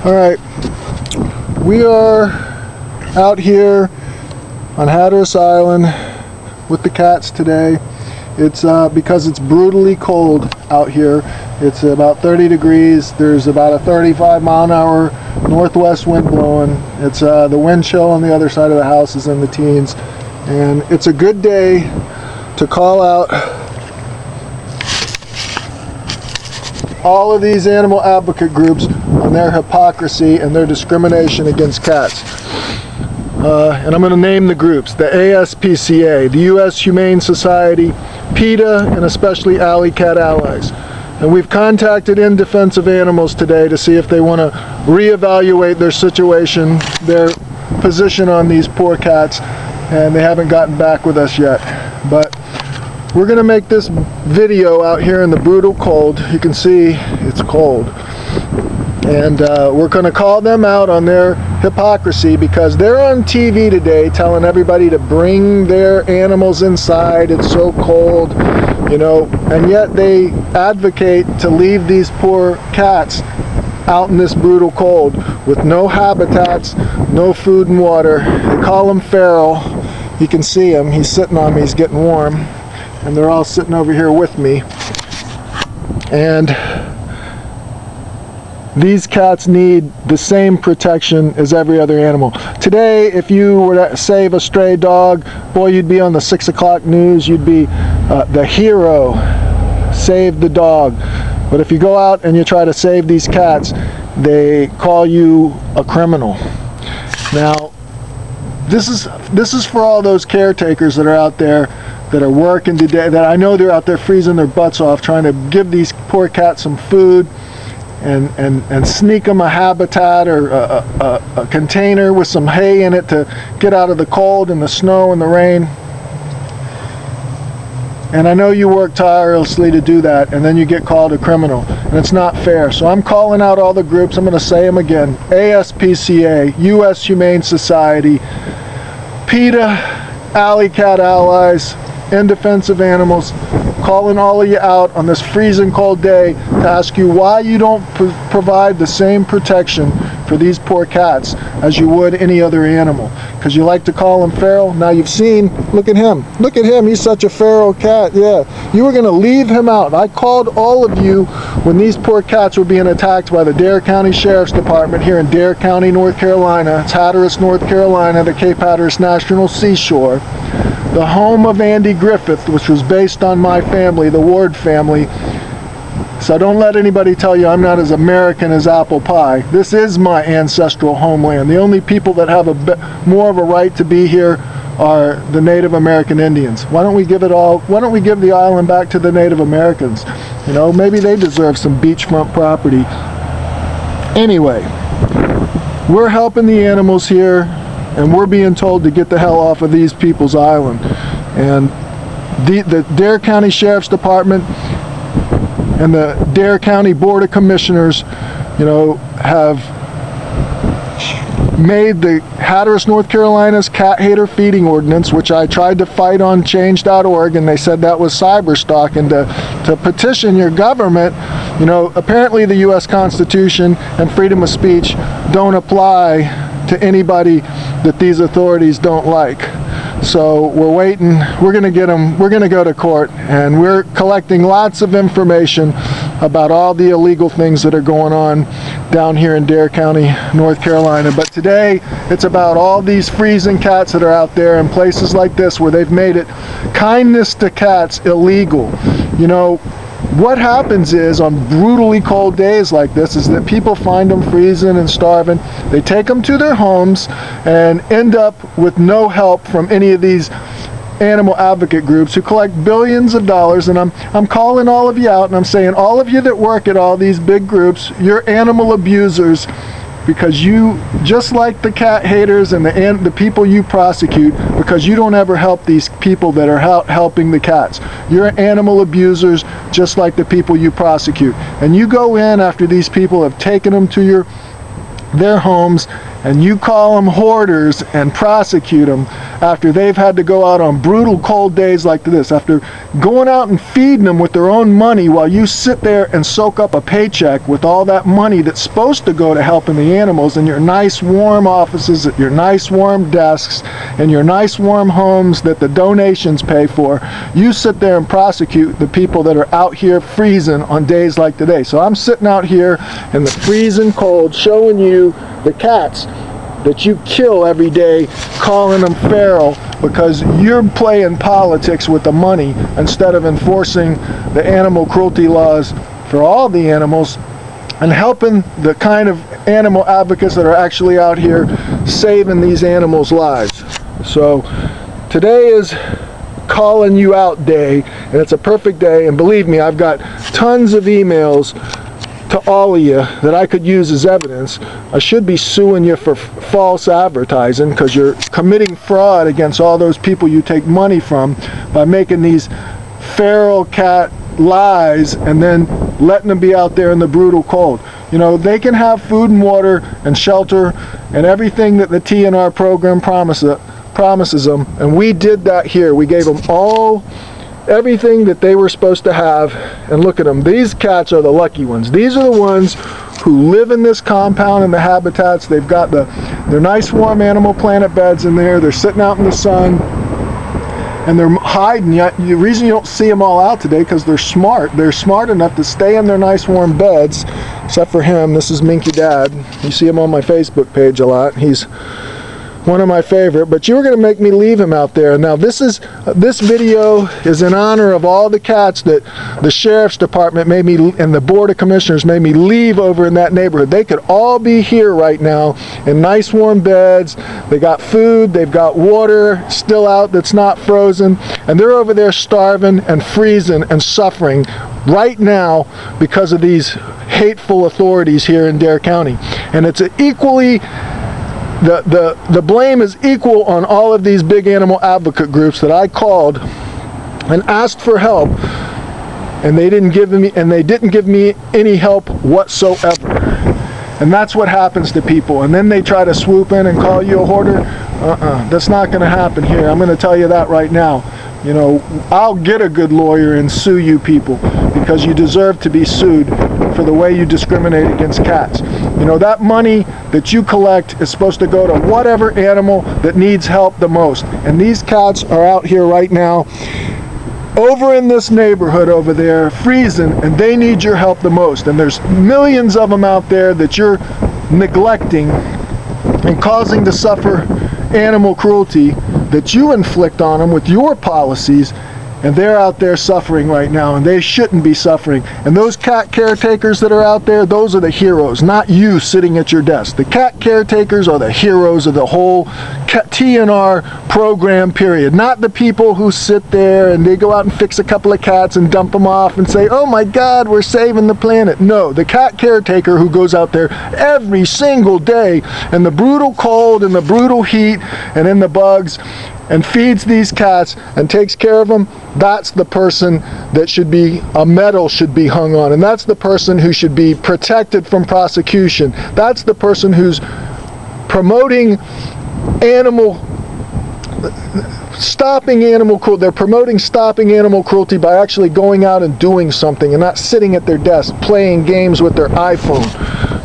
Alright, we are out here on Hatteras Island with the cats today. It's because it's brutally cold out here. It's about 30 degrees. There's about a 35-mile-an-hour northwest wind blowing. It's the wind chill on the other side of the house is in the teens. And it's a good day to call out all of these animal advocate groups on their hypocrisy and their discrimination against cats. And I'm going to name the groups: the ASPCA, the U.S. Humane Society, PETA, and especially Alley Cat Allies. And we've contacted In Defense of Animals today to see if they want to reevaluate their situation, their position on these poor cats, and they haven't gotten back with us yet. But we're going to make this video out here in the brutal cold. You can see it's cold. And we're going to call them out on their hypocrisy because they're on TV today telling everybody to bring their animals inside. It's so cold, you know, and yet they advocate to leave these poor cats out in this brutal cold with no habitats, no food and water. They call him feral. You can see him. He's sitting on me. He's getting warm. And they're all sitting over here with me. And these cats need the same protection as every other animal. Today, if you were to save a stray dog, boy, you'd be on the 6 o'clock news. You'd be the hero, save the dog. But if you go out and you try to save these cats, they call you a criminal. Now, this is for all those caretakers that are out there that are working today, that I know they're out there freezing their butts off trying to give these poor cats some food and sneak them a habitat or a container with some hay in it to get out of the cold and the snow and the rain. And I know you work tirelessly to do that, and then you get called a criminal, and it's not fair. So I'm calling out all the groups. I'm going to say them again: ASPCA, U.S. Humane Society, PETA, Alley Cat Allies, In Defense of Animals, calling all of you out on this freezing cold day to ask you why you don't provide the same protection for these poor cats as you would any other animal. Because you like to call them feral. Now you've seen, look at him, he's such a feral cat. Yeah, you were going to leave him out. I called all of you when these poor cats were being attacked by the Dare County Sheriff's Department here in Dare County, North Carolina. It's Hatteras, North Carolina, the Cape Hatteras National Seashore, the home of Andy Griffith, which was based on my family, the Ward family. So don't let anybody tell you I'm not as American as apple pie. This is my ancestral homeland. The only people that have more of a right to be here are the Native American Indians. Why don't we give the island back to the Native Americans? You know, maybe they deserve some beachfront property. Anyway, we're helping the animals here, and we're being told to get the hell off of these people's island. And the Dare County Sheriff's Department and the Dare County Board of Commissioners, you know, have made the Hatteras, North Carolina's cat hater feeding ordinance, which I tried to fight on change.org, and they said that was cyber stalk. And to petition your government, you know, apparently the U.S. Constitution and freedom of speech don't apply to anybody that these authorities don't like. So we're waiting. We're going to get them. We're going to go to court, and we're collecting lots of information about all the illegal things that are going on down here in Dare County, North Carolina. But today, it's about all these freezing cats that are out there in places like this where they've made it kindness to cats illegal. You know, what happens is on brutally cold days like this is that people find them freezing and starving. They take them to their homes and end up with no help from any of these animal advocate groups who collect billions of dollars. And I'm calling all of you out, and I'm saying all of you that work at all these big groups, you're animal abusers, because you, just like the cat haters and the people you prosecute, because you don't ever help these people that are helping the cats. You're animal abusers just like the people you prosecute. And you go in after these people have taken them to their homes and you call them hoarders and prosecute them after they've had to go out on brutal cold days like this, after going out and feeding them with their own money while you sit there and soak up a paycheck with all that money that's supposed to go to helping the animals in your nice warm offices, at your nice warm desks, and your nice warm homes that the donations pay for. You sit there and prosecute the people that are out here freezing on days like today. So I'm sitting out here in the freezing cold showing you the cats that you kill every day, calling them feral because you're playing politics with the money instead of enforcing the animal cruelty laws for all the animals and helping the kind of animal advocates that are actually out here saving these animals' lives. So today is calling you out day, and it's a perfect day, and believe me, I've got tons of emails to all of you that I could use as evidence. I should be suing you for false advertising because you're committing fraud against all those people you take money from by making these feral cat lies and then letting them be out there in the brutal cold. You know, they can have food and water and shelter and everything that the TNR program promises them, and we did that here. We gave them everything that they were supposed to have, and look at them. These cats are the lucky ones. These are the ones who live in this compound in the habitats. They've got their nice warm Animal Planet beds in there. They're sitting out in the sun and they're hiding. The reason you don't see them all out today because they're smart. They're smart enough to stay in their nice warm beds, except for him. This is Minky Dad. You see him on my Facebook page a lot. He's one of my favorite, but you were going to make me leave him out there. Now this video is in honor of all the cats that the sheriff's department made me and the board of commissioners made me leave over in that neighborhood. They could all be here right now in nice warm beds. They got food, they've got water still out that's not frozen, and they're over there starving and freezing and suffering right now because of these hateful authorities here in Dare County. And it's equally the blame is equal on all of these big animal advocate groups that I called and asked for help, and they didn't give me any help whatsoever. And that's what happens to people. And then they try to swoop in and call you a hoarder. That's not going to happen here. I'm going to tell you that right now. You know, I'll get a good lawyer and sue you people because you deserve to be sued for the way you discriminate against cats. You know, that money that you collect is supposed to go to whatever animal that needs help the most. And these cats are out here right now over in this neighborhood over there freezing, and they need your help the most. And there's millions of them out there that you're neglecting and causing to suffer animal cruelty that you inflict on them with your policies, and they're out there suffering right now, and they shouldn't be suffering. And those cat caretakers that are out there, those are the heroes, not you sitting at your desk. The cat caretakers are the heroes of the whole TNR program, period. Not the people who sit there and they go out and fix a couple of cats and dump them off and say, oh my God, we're saving the planet. No, the cat caretaker who goes out there every single day in the brutal cold and the brutal heat and in the bugs and feeds these cats and takes care of them, that's the person that a medal should be hung on, and that's the person who should be protected from prosecution. That's the person who's promoting stopping animal cruelty. They're promoting stopping animal cruelty by actually going out and doing something and not sitting at their desk playing games with their iPhone.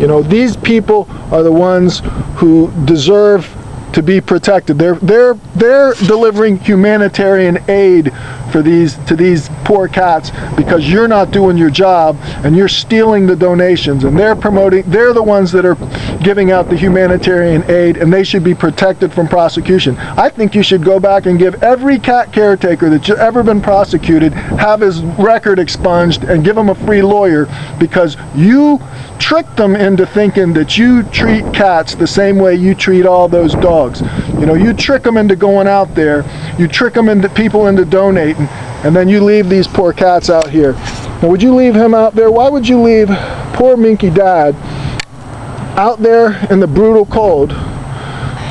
You know, these people are the ones who deserve to be protected. They're delivering humanitarian aid to these poor cats because you're not doing your job and you're stealing the donations, and they're the ones that are giving out the humanitarian aid, and they should be protected from prosecution. I think you should go back and give every cat caretaker that's ever been prosecuted, have his record expunged and give him a free lawyer, because you tricked them into thinking that you treat cats the same way you treat all those dogs. You know, you trick them into going out there, you trick them into people into donating, and then you leave these poor cats out here. Now, would you leave him out there? Why would you leave poor Minky Dad out there in the brutal cold?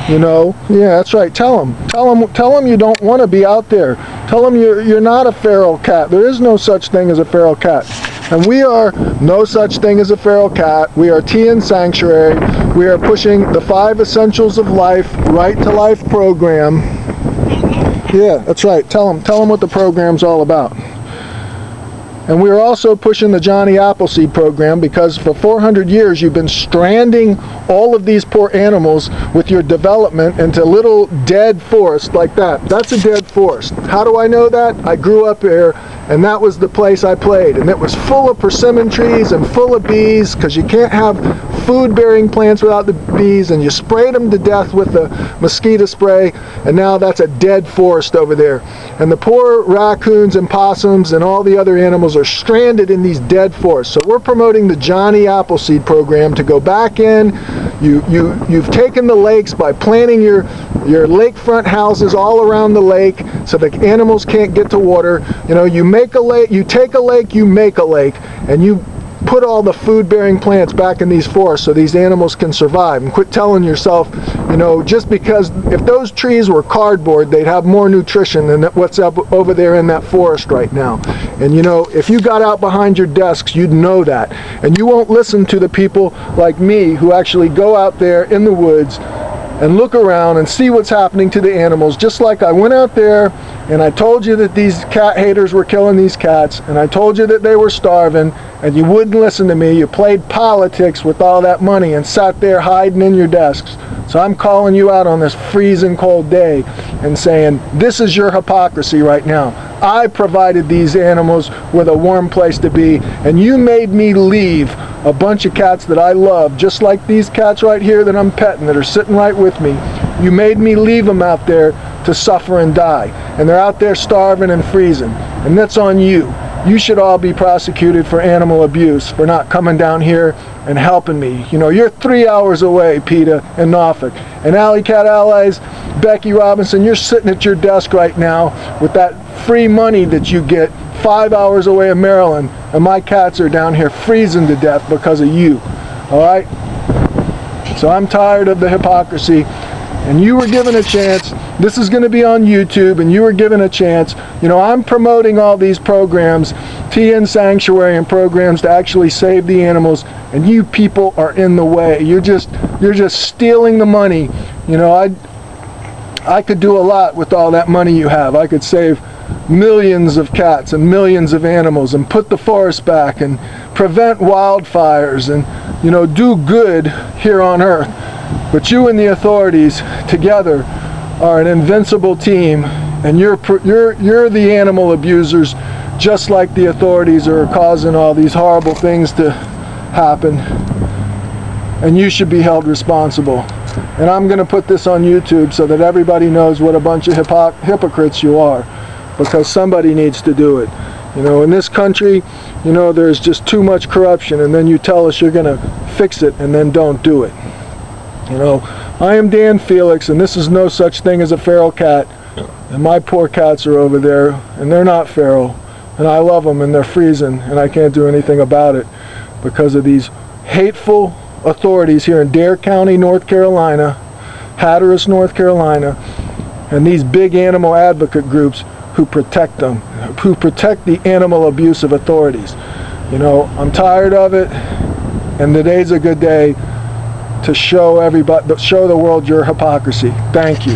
You know, yeah, that's right. Tell him you don't want to be out there. Tell him you're not a feral cat. There is no such thing as a feral cat. And we are no such thing as a feral cat. We are TNSanctuary. We are pushing the 5 Essentials of Life, Right to Life program. Yeah, that's right. Tell them what the program's all about. And we're also pushing the Johnny Appleseed program, because for 400 years you've been stranding all of these poor animals with your development into little dead forests like that. That's a dead forest. How do I know that? I grew up here, and that was the place I played. And it was full of persimmon trees and full of bees, because you can't have food-bearing plants without the bees, and you sprayed them to death with the mosquito spray, and now that's a dead forest over there. And the poor raccoons and possums and all the other animals are stranded in these dead forests. So we're promoting the Johnny Appleseed program to go back in. You've taken the lakes by planting your lakefront houses all around the lake so the animals can't get to water. You know, you make a lake, you take a lake, you make a lake, and you put all the food-bearing plants back in these forests so these animals can survive. And quit telling yourself, you know, just because if those trees were cardboard, they'd have more nutrition than what's up over there in that forest right now. And you know, if you got out behind your desks, you'd know that. And you won't listen to the people like me who actually go out there in the woods and look around and see what's happening to the animals. Just like I went out there and I told you that these cat haters were killing these cats, and I told you that they were starving, and you wouldn't listen to me. You played politics with all that money and sat there hiding in your desks. So I'm calling you out on this freezing cold day and saying, this is your hypocrisy right now. I provided these animals with a warm place to be, and you made me leave a bunch of cats that I love, just like these cats right here that I'm petting, that are sitting right with me. You made me leave them out there to suffer and die, and they're out there starving and freezing, and that's on you. You should all be prosecuted for animal abuse for not coming down here and helping me. You know, you're 3 hours away, PETA, in Norfolk. And Alley Cat Allies, Becky Robinson, you're sitting at your desk right now with that free money that you get 5 hours away in Maryland, and my cats are down here freezing to death because of you. All right? So I'm tired of the hypocrisy, and you were given a chance. This is going to be on YouTube, and you were given a chance. You know, I'm promoting all these programs, TNSanctuary and programs to actually save the animals, and you people are in the way. You're just stealing the money. You know, I could do a lot with all that money you have. I could save millions of cats and millions of animals and put the forest back and prevent wildfires and, you know, do good here on earth. But you and the authorities together are an invincible team, and you're the animal abusers, just like the authorities are causing all these horrible things to happen, and you should be held responsible. And I'm going to put this on YouTube so that everybody knows what a bunch of hypocrites you are, because somebody needs to do it. You know, in this country, you know, there's just too much corruption, and then you tell us you're going to fix it and then don't do it. You know, I am Dan Felix, and this is no such thing as a feral cat, and my poor cats are over there, and they're not feral, and I love them, and they're freezing, and I can't do anything about it because of these hateful authorities here in Dare County, North Carolina, Hatteras, North Carolina, and these big animal advocate groups who protect them, who protect the animal abusive authorities. You know, I'm tired of it, and today's a good day to show everybody, show the world your hypocrisy. Thank you.